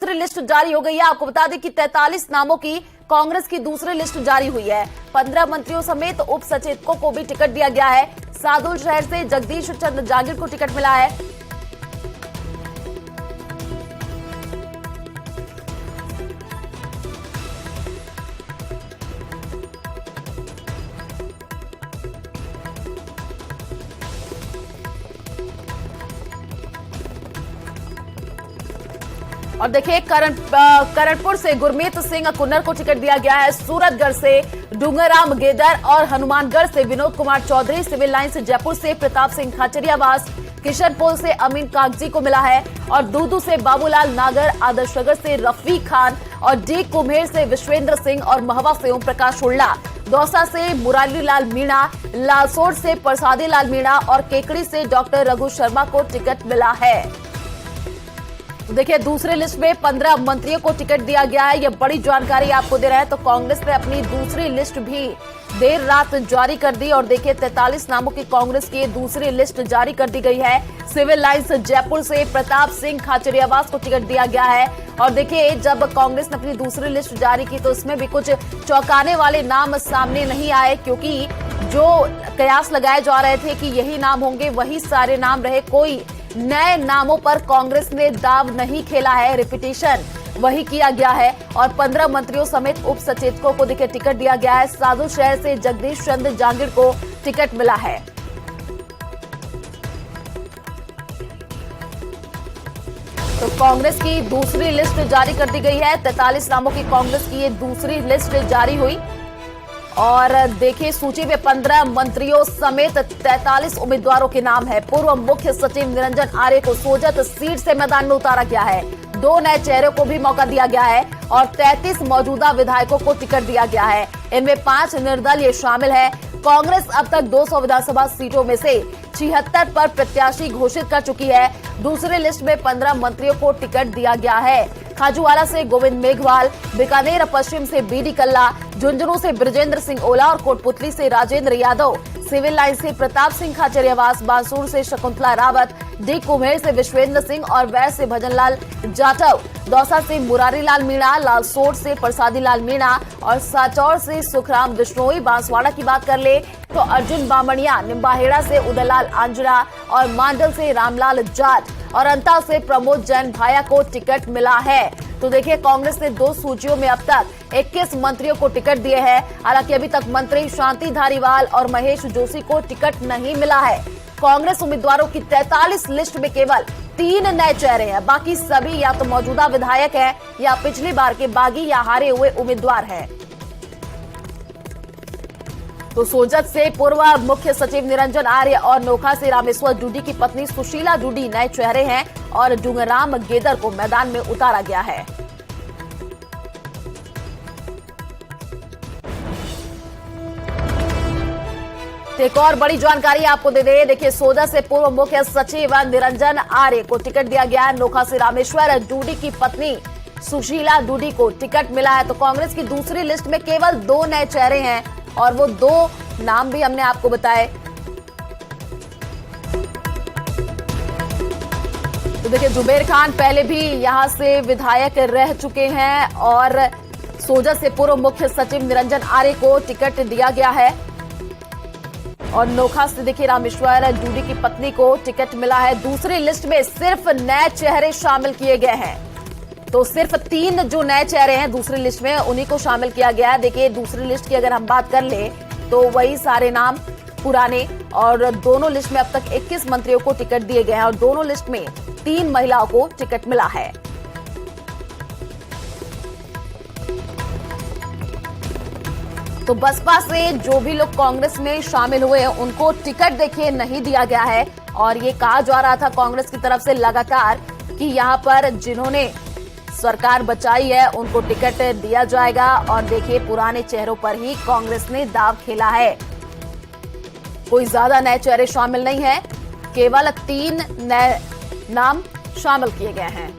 दूसरी लिस्ट जारी हो गई है। आपको बता दें कि 43 नामों की कांग्रेस की दूसरी लिस्ट जारी हुई है। 15 मंत्रियों समेत उप सचेतकों को भी टिकट दिया गया है। सादुल शहर से जगदीश चंद्र जागीर को टिकट मिला है। और देखिए करणपुर से गुरमीत सिंह कुन्नर को टिकट दिया गया है। सूरतगढ़ से डूंगरराम गेदर और हनुमानगढ़ से विनोद कुमार चौधरी, सिविल लाइन से जयपुर से प्रताप सिंह खाचरियावास, किशनपोल से अमीन कागजी को मिला है और दूदू से बाबूलाल नागर, आदर्शनगर से रफीक खान और डी कुम्हेर से विश्वेंद्र सिंह और महवा से ओम प्रकाश हुड्डा, दौसा से मुरारी लाल मीणा, लालसोट से प्रसादी लाल मीणा और केकड़ी से डॉक्टर रघु शर्मा को टिकट मिला है। देखिए दूसरे लिस्ट में 15 मंत्रियों को टिकट दिया गया है। ये बड़ी जानकारी आपको दे रहे हैं। तो कांग्रेस ने अपनी दूसरी लिस्ट भी देर रात जारी कर दी और देखिए 43 नामों की कांग्रेस की दूसरी लिस्ट जारी कर दी गई है। सिविल लाइंस जयपुर से प्रताप सिंह खाचरियावास को टिकट दिया गया है। और देखिए जब कांग्रेस ने अपनी दूसरी लिस्ट जारी की तो इसमें भी कुछ चौंकाने वाले नाम सामने नहीं आए, क्योंकि जो कयास लगाए जा रहे थे कि यही नाम होंगे वही सारे नाम रहे। कोई नए नामों पर कांग्रेस ने दाव नहीं खेला है, रिपीटेशन वही किया गया है। और 15 मंत्रियों समेत उप सचेतकों को देखिए टिकट दिया गया है। सादुल शहर से जगदीश चंद्र जागीर को टिकट मिला है। तो कांग्रेस की दूसरी लिस्ट जारी कर दी गई है। 43 नामों की कांग्रेस की ये दूसरी लिस्ट जारी हुई और देखिए सूची में 15 मंत्रियों समेत 43 उम्मीदवारों के नाम है। पूर्व मुख्य सचिव निरंजन आर्य को सोजत सीट से मैदान में उतारा गया है। 2 नए चेहरों को भी मौका दिया गया है और 33 मौजूदा विधायकों को टिकट दिया गया है। इनमें 5 निर्दलीय शामिल है। कांग्रेस अब तक 200 विधानसभा सीटों में से 76 पर प्रत्याशी घोषित कर चुकी है। दूसरी लिस्ट में 15 मंत्रियों को टिकट दिया गया है। खाजूवाला से गोविंद मेघवाल, बीकानेर पश्चिम से बीडी कल्ला, झुंझुनू से ब्रजेंद्र सिंह ओला और कोटपुतली से राजेंद्र यादव, सिविल लाइन से प्रताप सिंह खाचरियावास, बांसुर से शकुंतला रावत, डी कुम्हेर से विश्वेंद्र सिंह और वैस से भजनलाल जाटव, दौसा से मुरारी लाल मीणा, लालसोट से प्रसादी लाल मीणा और साचौर से सुखराम बिश्नोई। बांसवाड़ा की बात कर ले तो अर्जुन बामणिया, निम्बाहेड़ा से उदयलाल आंजना और मांडल से रामलाल जाट और अंता से प्रमोद जैन भाया को टिकट मिला है। तो देखिए कांग्रेस ने 2 सूचियों में अब तक 21 मंत्रियों को टिकट दिए हैं। हालांकि अभी तक मंत्री शांति धारीवाल और महेश जोशी को टिकट नहीं मिला है। कांग्रेस उम्मीदवारों की 43 लिस्ट में केवल 3 नए चेहरे हैं, बाकी सभी या तो मौजूदा विधायक हैं या पिछली बार के बागी या हारे हुए उम्मीदवार हैं। तो सोजत से पूर्व मुख्य सचिव निरंजन आर्य और नोखा से रामेश्वर डूडी की पत्नी सुशीला डूडी नए चेहरे हैं और डूंगरराम गेदर को मैदान में उतारा गया है। एक और बड़ी जानकारी आपको दे दें। देखिए सोजत से पूर्व मुख्य सचिव निरंजन आर्य को टिकट दिया गया है। नोखा से रामेश्वर डूडी की पत्नी सुशीला डूडी को टिकट मिला है। तो कांग्रेस की दूसरी लिस्ट में केवल 2 नए चेहरे हैं और वो 2 नाम भी हमने आपको बताए। तो देखिए जुबेर खान पहले भी यहां से विधायक रह चुके हैं और सोजत से पूर्व मुख्य सचिव निरंजन आर्य को टिकट दिया गया है। और नोखा से देखिए रामेश्वर डूडी की पत्नी को टिकट मिला है। दूसरी लिस्ट में सिर्फ नए चेहरे शामिल किए गए हैं। तो सिर्फ 3 जो नए चेहरे हैं दूसरी लिस्ट में उन्हीं को शामिल किया गया है। देखिए दूसरी लिस्ट की अगर हम बात कर ले तो वही सारे नाम पुराने और दोनों लिस्ट में अब तक 21 मंत्रियों को टिकट दिए गए हैं और दोनों लिस्ट में 3 महिलाओं को टिकट मिला है। तो बसपा से जो भी लोग कांग्रेस में शामिल हुए हैं उनको टिकट देखिए नहीं दिया गया है और ये कहा जा रहा था कांग्रेस की तरफ से लगातार कि यहां पर जिन्होंने सरकार बचाई है उनको टिकट दिया जाएगा। और देखिए पुराने चेहरों पर ही कांग्रेस ने दाव खेला है। कोई ज्यादा नए चेहरे शामिल नहीं है, केवल 3 नए नाम शामिल किए गए हैं।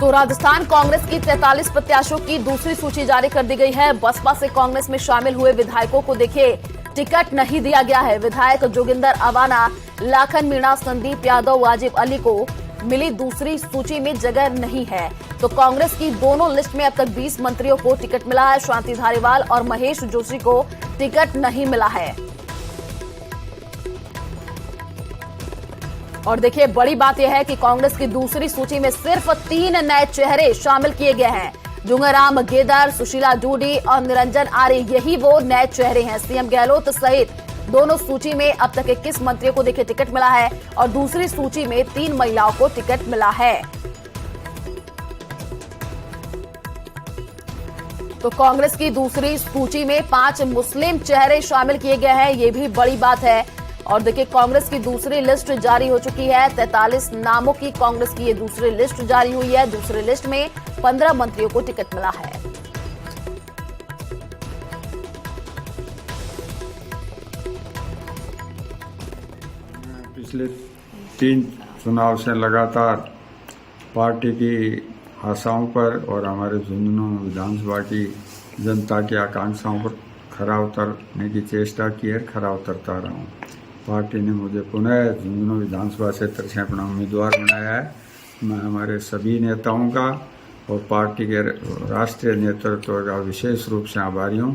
तो राजस्थान कांग्रेस की 43 प्रत्याशियों की दूसरी सूची जारी कर दी गई है। बसपा से कांग्रेस में शामिल हुए विधायकों को देखिए टिकट नहीं दिया गया है। विधायक जोगिंदर अवाना, लाखन मीणा, संदीप यादव, वाजिब अली को मिली दूसरी सूची में जगह नहीं है। तो कांग्रेस की दोनों लिस्ट में अब तक 20 मंत्रियों को टिकट मिला है। शांति धारीवाल और महेश जोशी को टिकट नहीं मिला है। और देखिए बड़ी बात यह है कि कांग्रेस की दूसरी सूची में सिर्फ 3 नए चेहरे शामिल किए गए हैं। जुंगाराम गेदार, सुशीला डूडी और निरंजन आर्य, यही वो नए चेहरे हैं। सीएम गहलोत सहित दोनों सूची में अब तक 21 मंत्रियों को देखिए टिकट मिला है और दूसरी सूची में 3 महिलाओं को टिकट मिला है। तो कांग्रेस की दूसरी सूची में 5 मुस्लिम चेहरे शामिल किए गए हैं, ये भी बड़ी बात है। और देखिए कांग्रेस की दूसरी लिस्ट जारी हो चुकी है। 43 नामों की कांग्रेस की ये दूसरी लिस्ट जारी हुई है। दूसरी लिस्ट में 15 मंत्रियों को टिकट मिला है। पिछले 3 चुनाव से लगातार पार्टी की आशाओं पर और हमारे झुंझुनू विधानसभा की जनता की आकांक्षाओं पर खरा उतरने की चेष्टा की है, खरा उतरता रहा हूँ। पार्टी ने मुझे पुनः झुंझुनू विधानसभा क्षेत्र से अपना उम्मीदवार बनाया है। मैं हमारे सभी नेताओं का और पार्टी के राष्ट्रीय नेतृत्व का विशेष रूप से आभारी हूँ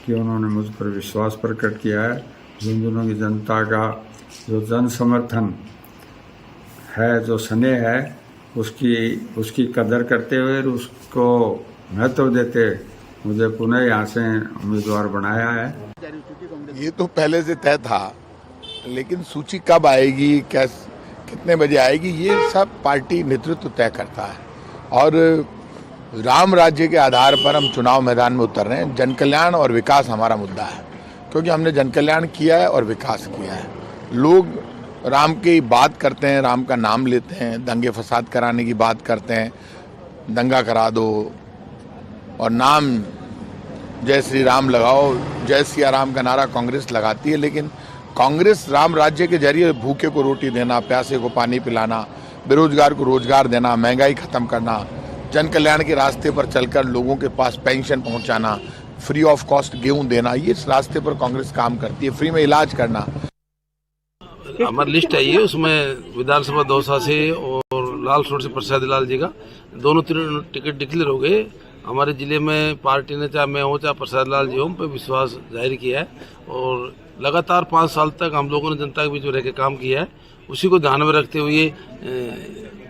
कि उन्होंने मुझ पर विश्वास प्रकट किया है। झुंझुनू की जनता का जो जन समर्थन है, जो स्नेह है, उसकी कदर करते हुए उसको महत्व देते मुझे पुनः यहाँ से उम्मीदवार बनाया है। ये तो पहले से तय था, लेकिन सूची कब आएगी, कितने बजे आएगी, ये सब पार्टी नेतृत्व तय करता है। और राम राज्य के आधार पर हम चुनाव मैदान में उतर रहे हैं। जन कल्याण और विकास हमारा मुद्दा है, क्योंकि हमने जन कल्याण किया है और विकास किया है। लोग राम की बात करते हैं, राम का नाम लेते हैं, दंगे फसाद कराने की बात करते हैं, दंगा करा दो और नाम जय श्री राम लगाओ, जय सिया राम का नारा कांग्रेस लगाती है। लेकिन कांग्रेस राम राज्य के जरिए भूखे को रोटी देना, प्यासे को पानी पिलाना, बेरोजगार को रोजगार देना, महंगाई खत्म करना, जन कल्याण के रास्ते पर चलकर लोगों के पास पेंशन पहुंचाना, फ्री ऑफ कॉस्ट गेहूं देना, ये इस रास्ते पर कांग्रेस काम करती है। फ्री में इलाज करना। हमारी लिस्ट है ये, उसमें विधानसभा दौसा से और लालसोट से प्रसाद लाल जी का दोनों टिकट डिक्लेयर हो गए। हमारे जिले में पार्टी ने, चाहे मैं हूँ चाहे प्रसाद लाल जी हों, पे विश्वास जाहिर किया है और लगातार 5 साल तक हम लोगों ने जनता के बीच में रह के काम किया है। उसी को ध्यान में रखते हुए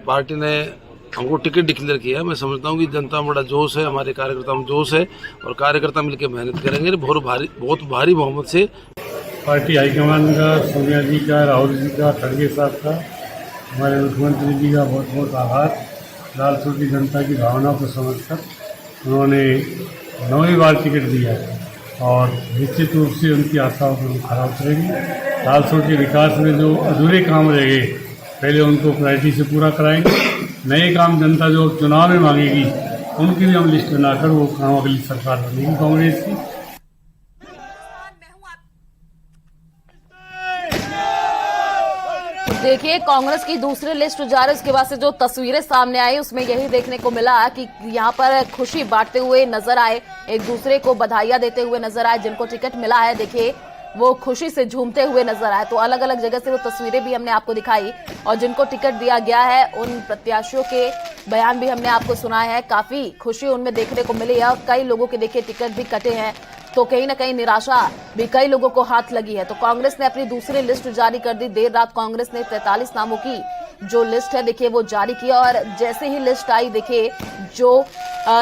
पार्टी ने हमको टिकट डिक्लेयर किया है। मैं समझता हूँ कि जनता में बड़ा जोश है, हमारे कार्यकर्ता में जोश है और कार्यकर्ता मिलकर मेहनत करेंगे बहुत भारी बहुमत से। पार्टी हाईकमान का, सोनिया जी का, राहुल जी का, खड़गे साहब का, हमारे मुख्यमंत्री जी का बहुत बहुत आभार। लालसोट की जनता की भावना को समझकर उन्होंने 9वीं बार टिकट दिया है और निश्चित रूप से उनकी आशाओं पर खरा उतरेंगे। लालसोट के विकास में जो अधूरे काम रह गए, पहले उनको प्रायोरिटी से पूरा कराएंगे। नए काम जनता जो चुनाव में मांगेगी, उनकी भी हम लिस्ट बनाकर वो काम अगली सरकार बनेगी कांग्रेस की। देखिए कांग्रेस की दूसरी लिस्ट जारी, उसके बाद से जो तस्वीरें सामने आई उसमें यही देखने को मिला कि यहाँ पर खुशी बांटते हुए नजर आए, एक दूसरे को बधाइयां देते हुए नजर आए। जिनको टिकट मिला है देखिए वो खुशी से झूमते हुए नजर आए। तो अलग अलग जगह से वो तस्वीरें भी हमने आपको दिखाई और जिनको टिकट दिया गया है उन प्रत्याशियों के बयान भी हमने आपको सुनाए हैं। काफी खुशी उनमें देखने को मिली है और कई लोगों के देखिए टिकट भी कटे हैं, तो कहीं ना कहीं निराशा भी कई लोगों को हाथ लगी है। तो कांग्रेस ने अपनी दूसरी लिस्ट जारी कर दी। देर रात कांग्रेस ने 43 नामों की जो लिस्ट है देखिए वो जारी किया और जैसे ही लिस्ट आई देखिए जो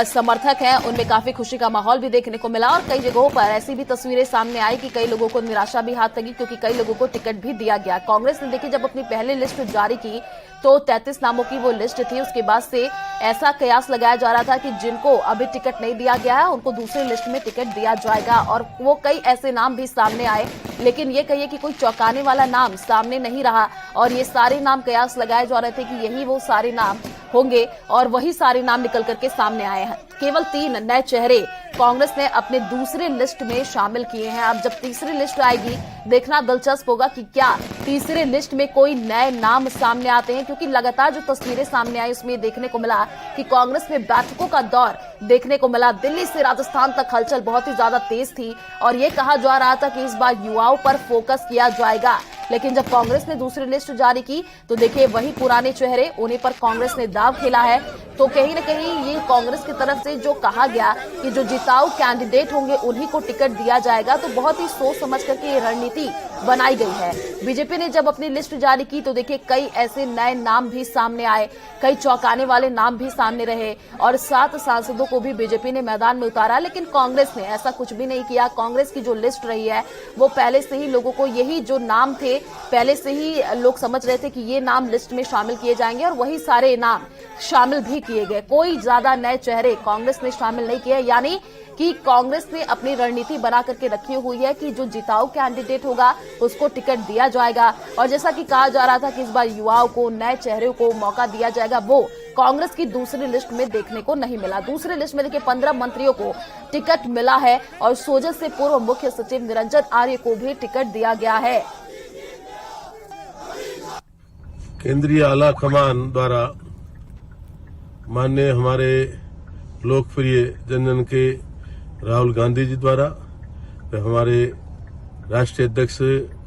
समर्थक हैं उनमें काफी खुशी का माहौल भी देखने को मिला और कई जगहों पर ऐसी भी तस्वीरें सामने आई कि कई लोगों को निराशा भी हाथ लगी, क्योंकि कई लोगों को टिकट भी दिया गया। कांग्रेस ने देखिए जब अपनी पहली लिस्ट जारी की तो 33 नामों की वो लिस्ट थी। उसके बाद से ऐसा कयास लगाया जा रहा था कि जिनको अभी टिकट नहीं दिया गया है उनको दूसरी लिस्ट में टिकट दिया जाएगा और वो कई ऐसे नाम भी सामने आए, लेकिन ये कहिए कि कोई चौंकाने वाला नाम सामने नहीं रहा और ये सारे नाम कयास लगाए जा रहे थे कि यही वो सारे नाम होंगे और वही सारे नाम निकल करके सामने आए हैं। केवल 3 नए चेहरे कांग्रेस ने अपने दूसरे लिस्ट में शामिल किए हैं। अब जब तीसरी लिस्ट आएगी, देखना दिलचस्प होगा कि क्या तीसरे लिस्ट में कोई नए नाम सामने आते हैं, क्योंकि लगातार जो तस्वीरें सामने आई उसमें देखने को मिला कि कांग्रेस में बैठकों का दौर देखने को मिला। दिल्ली से राजस्थान तक हलचल बहुत ही ज्यादा तेज थी और ये कहा जा रहा था कि इस बार युवाओं पर फोकस किया जाएगा, लेकिन जब कांग्रेस ने दूसरी लिस्ट जारी की तो देखिए वही पुराने चेहरे, उन्हीं पर कांग्रेस ने दाव खेला है। तो कहीं न कहीं ये कांग्रेस की तरफ से जो कहा गया कि जो जिताऊ कैंडिडेट होंगे उन्हीं को टिकट दिया जाएगा, तो बहुत ही सोच समझ करके ये रणनीति बनाई गई है। बीजेपी ने जब अपनी लिस्ट जारी की तो देखिए कई ऐसे नए नाम भी सामने आए, कई चौंकाने वाले नाम भी सामने रहे और 7 सांसदों को भी बीजेपी ने मैदान में उतारा, लेकिन कांग्रेस ने ऐसा कुछ भी नहीं किया। कांग्रेस की जो लिस्ट रही है वो पहले से ही लोगों को यही जो नाम थे पहले से ही लोग समझ रहे थे कि ये नाम लिस्ट में शामिल किए जाएंगे और वही सारे नाम शामिल भी किए गए। कोई ज्यादा नए चेहरे कांग्रेस ने शामिल नहीं किए, यानी कि कांग्रेस ने अपनी रणनीति बना करके रखी हुई है कि जो जिताऊ कैंडिडेट होगा उसको टिकट दिया जाएगा। और जैसा कि कहा जा रहा था कि इस बार युवाओं को, नए चेहरों को मौका दिया जाएगा, वो कांग्रेस की दूसरी लिस्ट में देखने को नहीं मिला। दूसरी लिस्ट में देखिए 15 मंत्रियों को टिकट मिला है और सोजत से पूर्व मुख्य सचिव निरंजन आर्य को भी टिकट दिया गया है। केंद्रीय आला कमान द्वारा माननीय हमारे लोकप्रिय जनजन के राहुल गांधी जी द्वारा, हमारे राष्ट्रीय अध्यक्ष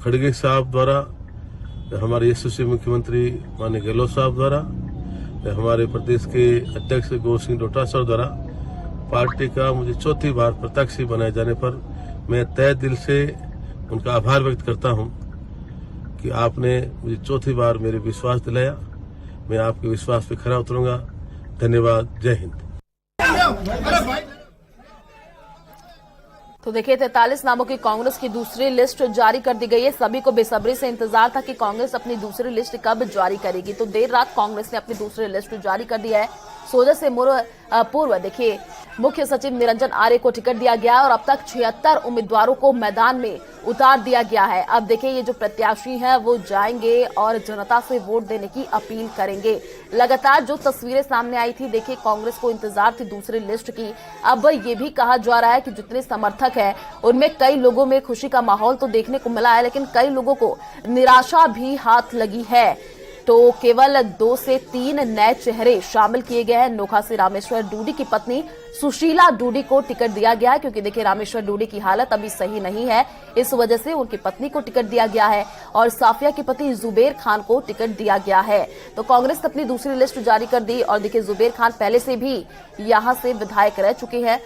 खड़गे साहब द्वारा, हमारे यशस्वी मुख्यमंत्री माननीय गहलोत साहब द्वारा, हमारे प्रदेश के अध्यक्ष गौर सिंह डोटासरा द्वारा पार्टी का मुझे चौथी बार प्रत्याशी बनाए जाने पर मैं तहे दिल से उनका आभार व्यक्त करता हूं कि आपने मुझे चौथी बार मेरे विश्वास दिलाया। मैं आपके विश्वास पे खरा उतरूंगा। धन्यवाद। जय हिंद। तो देखिए 43 नामों की कांग्रेस की दूसरी लिस्ट जारी कर दी गई है। सभी को बेसब्री से इंतजार था कि कांग्रेस अपनी दूसरी लिस्ट कब जारी करेगी। तो देर रात कांग्रेस ने अपनी दूसरी लिस्ट जारी कर दी है। सोजत से पूर्व देखिए मुख्य सचिव निरंजन आर्य को टिकट दिया गया और अब तक 76 उम्मीदवारों को मैदान में उतार दिया गया है। अब देखिए ये जो प्रत्याशी हैं वो जाएंगे और जनता से वोट देने की अपील करेंगे। लगातार जो तस्वीरें सामने आई थी, देखिए कांग्रेस को इंतजार थी दूसरी लिस्ट की। अब ये भी कहा जा रहा है कि जितने समर्थक हैं उनमें कई लोगों में खुशी का माहौल तो देखने को मिला है, लेकिन कई लोगों को निराशा भी हाथ लगी है। तो केवल 2 से 3 नए चेहरे शामिल किए गए हैं। नोखा से रामेश्वर डूडी की पत्नी सुशीला डूडी को टिकट दिया गया है, क्योंकि देखिए रामेश्वर डूडी की हालत अभी सही नहीं है, इस वजह से उनकी पत्नी को टिकट दिया गया है और साफिया के पति जुबेर खान को टिकट दिया गया है। तो कांग्रेस ने अपनी दूसरी लिस्ट जारी कर दी और देखिए जुबेर खान पहले से भी यहां से विधायक रह चुके हैं।